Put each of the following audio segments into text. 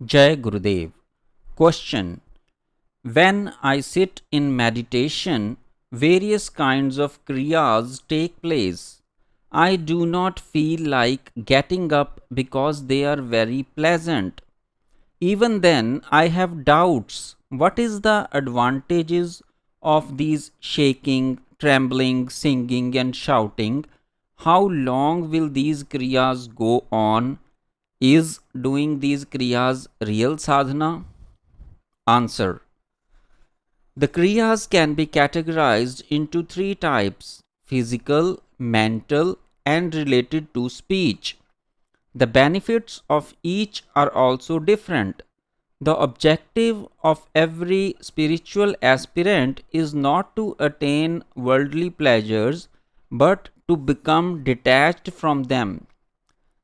Jai Gurudev. Question. When I sit in meditation, various kinds of kriyas take place. I do not feel like getting up because they are very pleasant. Even then, I have doubts. What is the advantages of these shaking, trembling, singing and shouting? How long will these kriyas go on? Is doing these kriyas real sadhana? Answer. The kriyas can be categorized into three types: physical, mental, and related to speech. The benefits of each are also different. The objective of every spiritual aspirant is not to attain worldly pleasures but to become detached from them.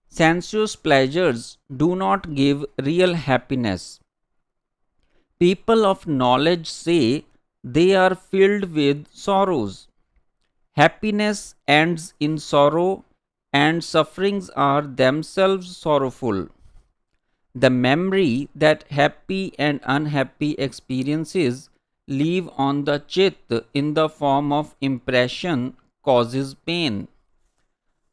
Sensuous pleasures do not give real happiness. People of knowledge say they are filled with sorrows. Happiness ends in sorrow, and sufferings are themselves sorrowful. The memory that happy and unhappy experiences leave on the chit in the form of impression causes pain.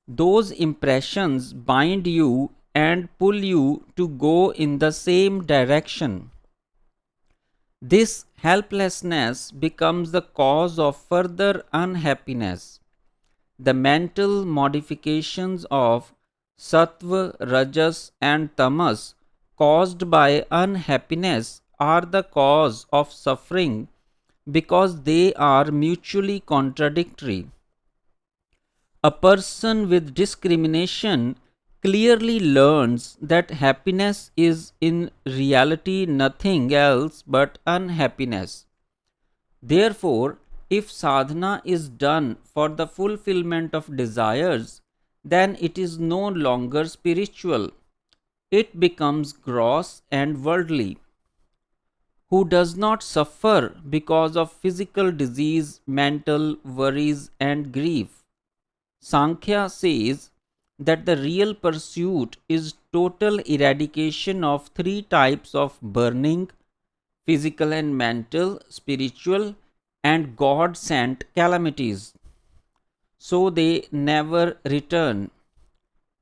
Those impressions bind you and pull you to go in the same direction. This helplessness becomes the cause of further unhappiness. The mental modifications of sattva, rajas, and tamas caused by unhappiness are the cause of suffering because they are mutually contradictory. A person with discrimination clearly learns that happiness is in reality nothing else but unhappiness. Therefore, if sadhana is done for the fulfillment of desires, then it is no longer spiritual. It becomes gross and worldly. Who does not suffer because of physical disease, mental worries, and grief? Sankhya says that the real pursuit is total eradication of three types of burning: physical and mental, spiritual, and God sent calamities, so they never return.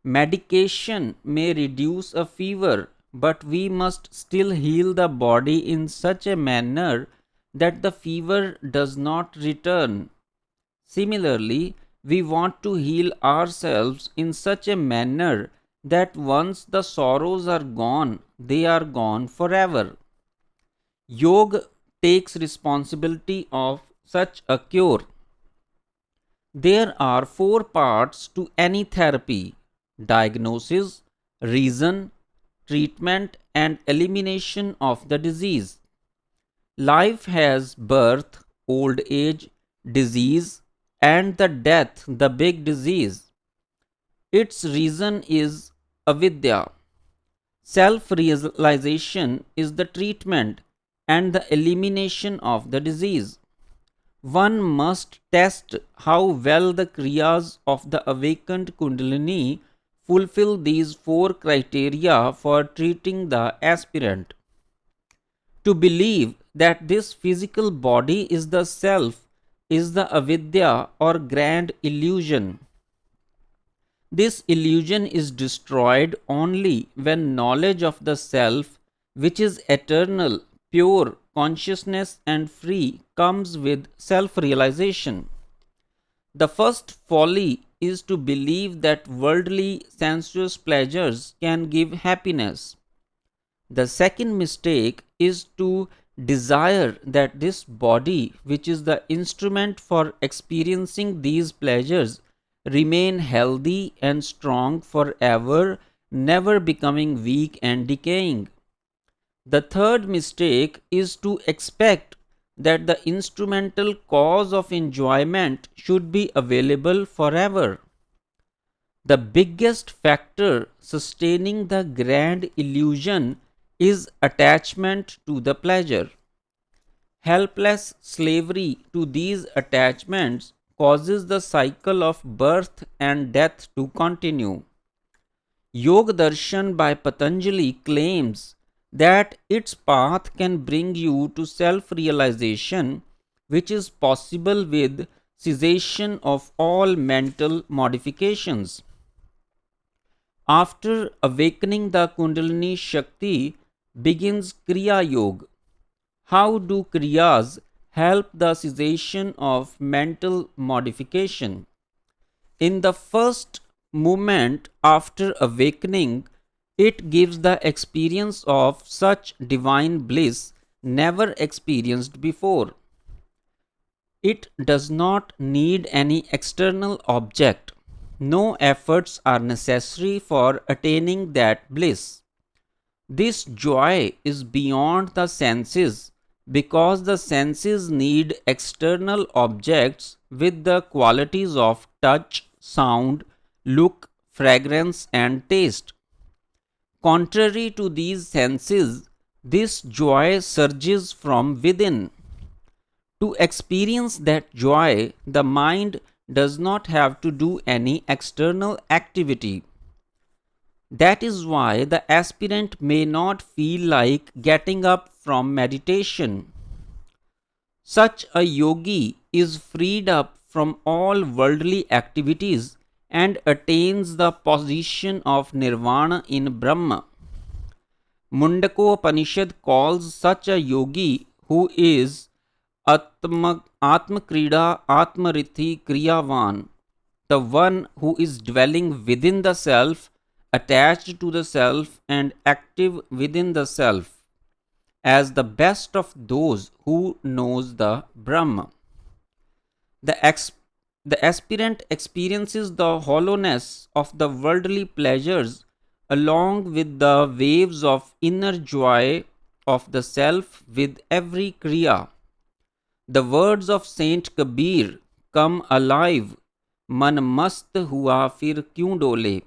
Medication may reduce a fever, but we must still heal the body in such a manner that the fever does not return. Similarly, we want to heal ourselves in such a manner that once the sorrows are gone, they are gone forever. Yoga takes responsibility of such a cure. There are four parts to any therapy: diagnosis, reason, treatment, and elimination of the disease. Life has birth, old age, disease, and the death, the big disease. Its reason is avidya. Self realization is the treatment and the elimination of the disease. One must test how well the kriyas of the awakened Kundalini fulfill these four criteria for treating the aspirant. To believe that this physical body is the self is the avidya or grand illusion. This illusion is destroyed only when knowledge of the self, which is eternal, pure, consciousness, and free, comes with self realization. The first folly is to believe that worldly sensuous pleasures can give happiness. The second mistake is to desire that this body, which is the instrument for experiencing these pleasures, remain healthy and strong forever, never becoming weak and decaying. The third mistake is to expect that the instrumental cause of enjoyment should be available forever. The biggest factor sustaining the grand illusion is attachment to the pleasure. Helpless slavery to these attachments causes the cycle of birth and death to continue. Yoga Darshan by Patanjali claims that its path can bring you to self realization, which is possible with cessation of all mental modifications. After awakening the Kundalini Shakti begins Kriya Yoga. How do Kriyas help the cessation of mental modification? In the first moment after awakening, it gives the experience of such divine bliss never experienced before. It does not need any external object. No efforts are necessary for attaining that bliss. This joy is beyond the senses because the senses need external objects with the qualities of touch, sound, look, fragrance, and taste. Contrary to these senses, this joy surges from within. To experience that joy, the mind does not have to do any external activity. That is why the aspirant may not feel like getting up from meditation. Such a yogi is freed up from all worldly activities and attains the position of nirvana in Brahma. Mundakopanishad calls such a yogi who is Atmakrida Atmariti Kriyavan, the one who is dwelling within the self, attached to the self, and active within the self, as the best of those who knows the Brahma. The, ex- the aspirant experiences the hollowness of the worldly pleasures along with the waves of inner joy of the self with every kriya. The words of Saint Kabir come alive. Man mast hua fir kyun dole?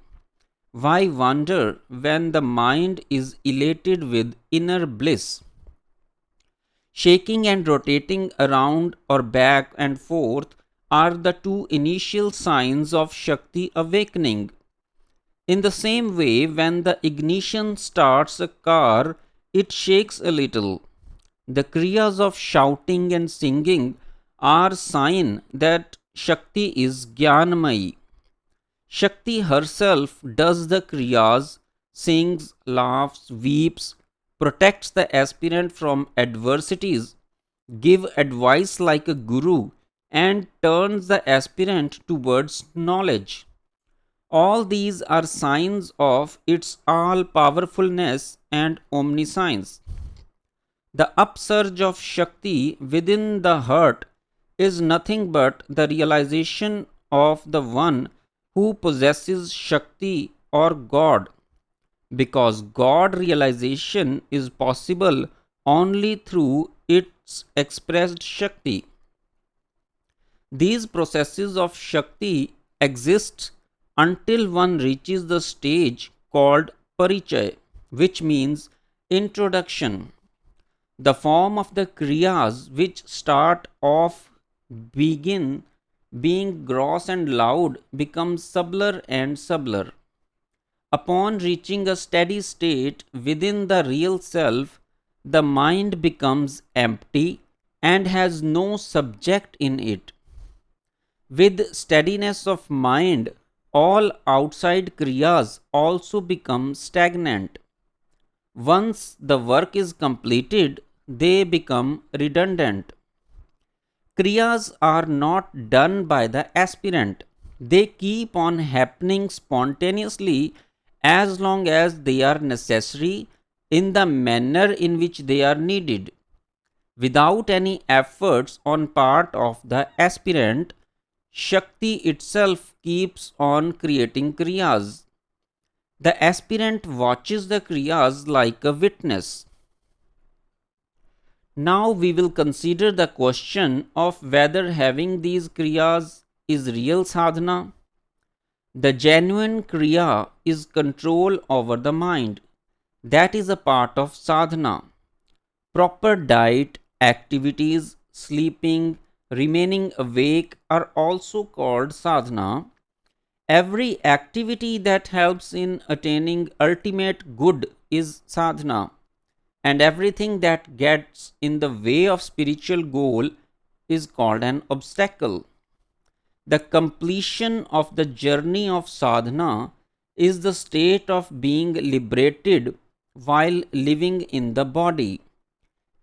Why wonder when the mind is elated with inner bliss? Shaking and rotating around or back and forth are the two initial signs of Shakti awakening. In the same way, when the ignition starts a car, it shakes a little. The kriyas of shouting and singing are sign that Shakti is Jnanamayi. Shakti herself does the kriyas, sings, laughs, weeps, protects the aspirant from adversities, give advice like a guru, and turns the aspirant towards knowledge. All these are signs of its all powerfulness and omniscience. The upsurge of Shakti within the heart is nothing but the realization of the one who possesses Shakti or God, because God realization is possible only through its expressed Shakti. These processes of Shakti exist until one reaches the stage called Parichay, which means introduction. The form of the kriyas which start off begin being gross and loud becomes subtler and subtler. Upon reaching a steady state within the real self, the mind becomes empty and has no subject in it. With steadiness of mind, all outside kriyas also become stagnant. Once the work is completed, they become redundant. Kriyas are not done by the aspirant. They keep on happening spontaneously as long as they are necessary in the manner in which they are needed. Without any efforts on part of the aspirant, Shakti itself keeps on creating kriyas. The aspirant watches the kriyas like a witness. Now we will consider the question of whether having these kriyas is real sadhana. The genuine kriya is control over the mind. That is a part of sadhana. Proper diet, activities, sleeping, remaining awake are also called sadhana. Every activity that helps in attaining ultimate good is sadhana. and everything that gets in the way of spiritual goal is called an obstacle. The completion of the journey of sadhana is the state of being liberated while living in the body.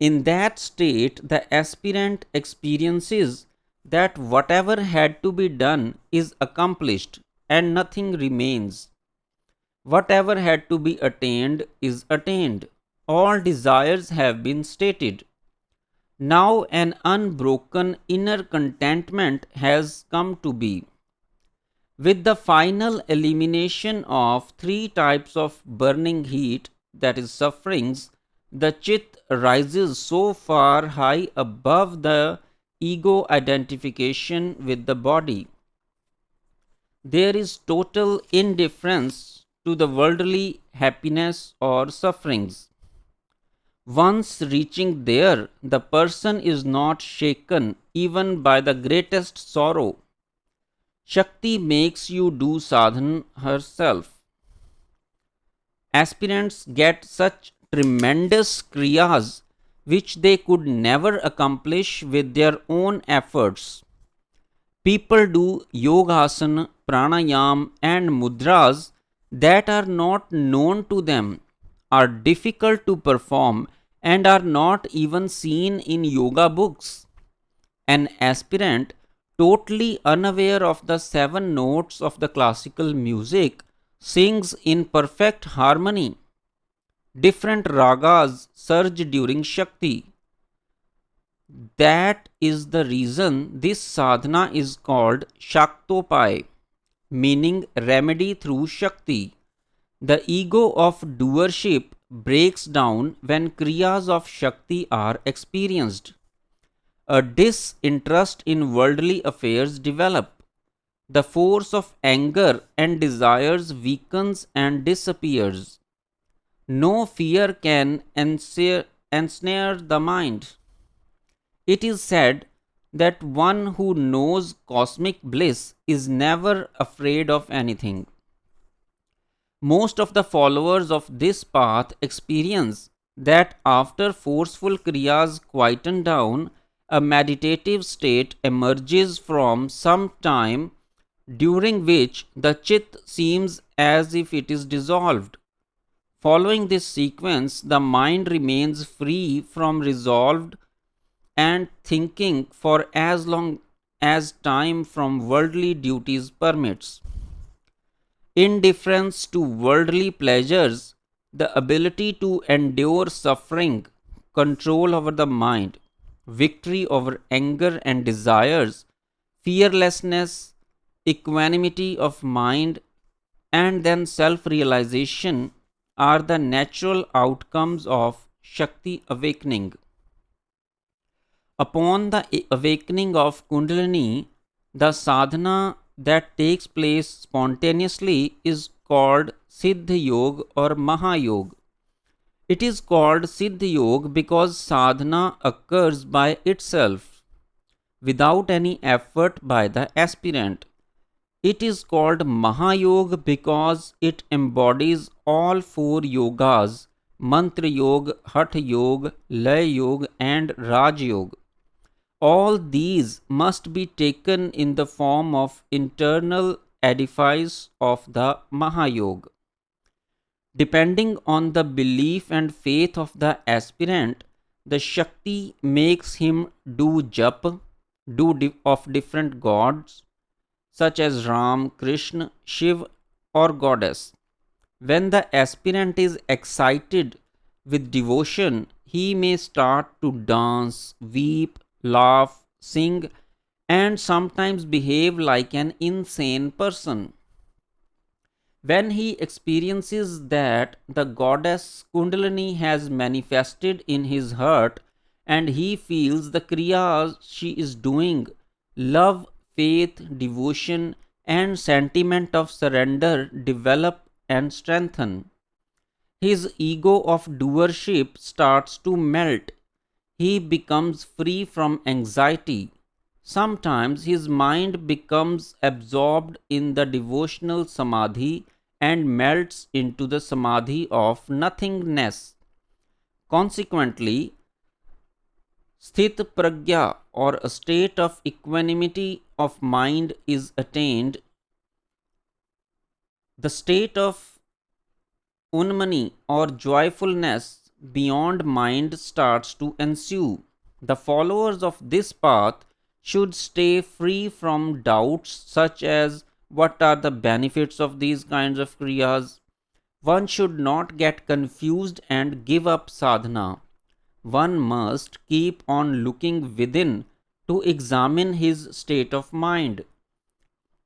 In that state, the aspirant experiences that whatever had to be done is accomplished and nothing remains. Whatever had to be attained is attained. All desires have been stated. Now an unbroken inner contentment has come to be. With the final elimination of three types of burning heat, that is sufferings, the chit rises so far high above the ego identification with the body. There is total indifference to the worldly happiness or sufferings. Once reaching there, the person is not shaken even by the greatest sorrow. Shakti makes you do sadhana herself. Aspirants get such tremendous kriyas which they could never accomplish with their own efforts. People do yogasana, pranayam, and mudras that are not known to them, are difficult to perform, and are not even seen in yoga books. An aspirant, totally unaware of the 7 notes of the classical music, sings in perfect harmony. Different ragas surge during Shakti. That is the reason this sadhana is called Shaktopai, meaning remedy through Shakti. The ego of doership breaks down when kriyas of Shakti are experienced. A disinterest in worldly affairs develop. The force of anger and desires weakens and disappears. No fear can ensnare the mind. It is said that one who knows cosmic bliss is never afraid of anything. Most of the followers of this path experience that after forceful kriyas quieten down, a meditative state emerges from some time during which the chit seems as if it is dissolved. Following this sequence, the mind remains free from resolved and thinking for as long as time from worldly duties permits. Indifference to worldly pleasures, the ability to endure suffering, control over the mind, victory over anger and desires, fearlessness, equanimity of mind, and then self realization are the natural outcomes of Shakti awakening. Upon the awakening of Kundalini, the sadhana that takes place spontaneously is called Siddha Yoga or Mahayog. It is called Siddha Yoga because sadhana occurs by itself, without any effort by the aspirant. It is called Mahayog because it embodies all 4 yogas: Mantra Yoga, Hatha Yoga, Lay Yoga, and Raj Yoga. All these must be taken in the form of internal edifice of the Mahayog. Depending on the belief and faith of the aspirant, the Shakti makes him do japa, of different gods such as Ram, Krishna, Shiv, or Goddess. When the aspirant is excited with devotion, he may start to dance, weep, laugh, sing, and sometimes behave like an insane person. When he experiences that the goddess Kundalini has manifested in his heart and he feels the kriyas she is doing, love, faith, devotion, and sentiment of surrender develop and strengthen. His ego of doership starts to melt. He becomes free from anxiety. Sometimes his mind becomes absorbed in the devotional samadhi and melts into the samadhi of nothingness. Consequently, sthit pragya or a state of equanimity of mind is attained. The state of unmani or joyfulness beyond mind starts to ensue. The followers of this path should stay free from doubts such as what are the benefits of these kinds of kriyas. One should not get confused and give up sadhana. One must keep on looking within to examine his state of mind.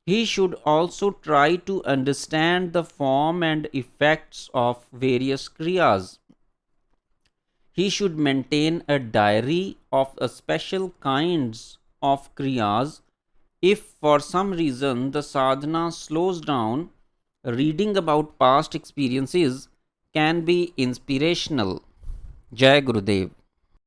He should also try to understand the form and effects of various kriyas. He should maintain a diary of a special kinds of kriyas. If for some reason the sadhana slows down, reading about past experiences can be inspirational. Jai Gurudev.